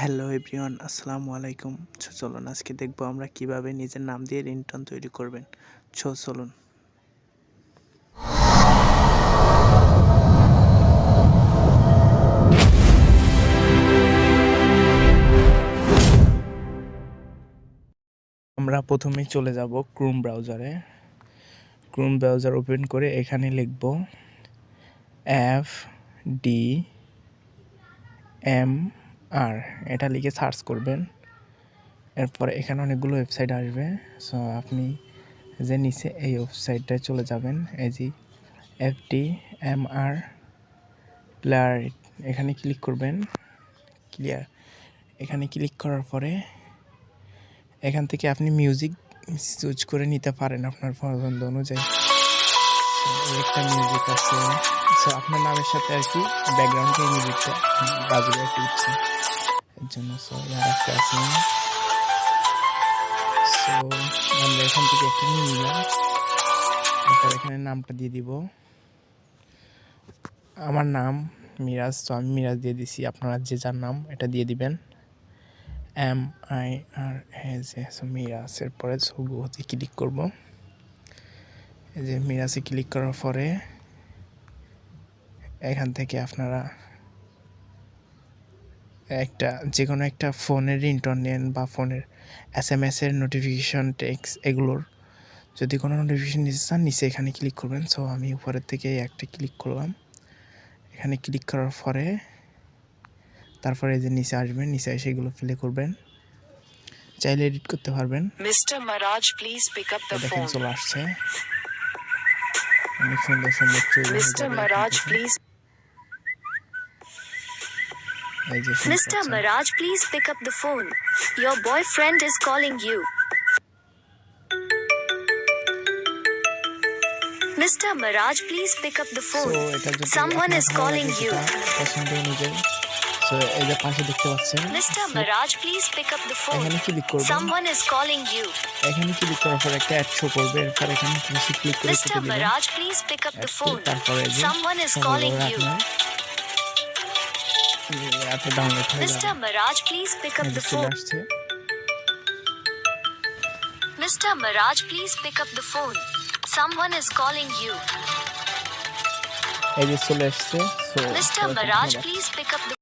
Hello everyone, আসসালামু আলাইকুম। চলুন আজকে দেখব আমরা কিভাবে নিজের নাম দিয়ে রিংটোন তৈরি করবেন। চলুন। আমরা প্রথমেই চলে যাব ক্রোম ব্রাউজারে। ক্রোম ব্রাউজার ওপেন করে এখানে লিখব FDMR, এটা লিখে সার্চ করবেন। এরপর এখানে অনেকগুলো ওয়েবসাইট আসবে। সো আপনি যে নিচে এই ওয়েবসাইটটায় চলে যাবেন, এই যে FDMR প্লেয়ার, এখানে ক্লিক করবেন। ক্লিয়ার, এখানে ক্লিক করার পরে এখান থেকে আপনি মিউজিক চুজ করে নিতে পারেন আপনার পছন্দ অনুযায়ী। একটা মিউজিক আছে, সো আপনার নামের সাথে আর কি ব্যাকগ্রাউন্ডে এই মিউজিকটা বাজবে আর কি, বুঝছেন? এর জন্য সো আছে সো আমরা এখান থেকে একটা নিয়ে নিলাম। তারপর এখানে নামটা দিয়ে দিব। আমার নাম মিরাজ, তো আমি মিরাজ দিয়ে দিছি। আপনারা যে যার নাম এটা দিয়ে দিবেন। MIRAZ, মিরাজের পরে ছবিতে ক্লিক করব। এই যে মিরাজে ক্লিক করার পরে এখান থেকে আপনারা যে কোনো একটা ফোনের রিংটোন নেন বা ফোনের SMS এর নোটিফিকেশন, টেক্সট, এগুলোর যদি কোনো নোটিফিকেশন নিতে চান নিচে এখানে ক্লিক করবেন। সো আমি উপরের থেকে একটা ক্লিক করলাম। এখানে ক্লিক করার পরে তারপরে এই যে নিচে আসবেন, নিচে এসে এগুলো প্লে করবেন। চাইলে এডিট করতে পারবেন। Mr. Maraj, please pick up the দেখেন phone. চলে আসছে অনেক সুন্দর সুন্দর ছবি। Mr. Maraj, please. Mr. Maraj, please pick up the phone. Your boyfriend is calling you. Mr. Maraj, please pick up the phone. Someone is calling you. পছন্দ অনুযায়ী so এই যে পাশে দেখতে পাচ্ছেন Mr. Maraj, please pick up the phone. এখানে click করবেন। Someone is calling you. এখানে ক্লিক করার পর একটা অ্যাড শো করবে। এরপর এখানে ক্লিক করে Mr. Maraj, please pick up the phone. Someone is calling you. আপনি ডাউনলোড হয়ে যাবে। Mr. Maraj, please pick up the phone. Mr. Maraj, please pick up the phone. Someone is calling you. এই যে চলে আসছে। Mr. Maraj, please pick up the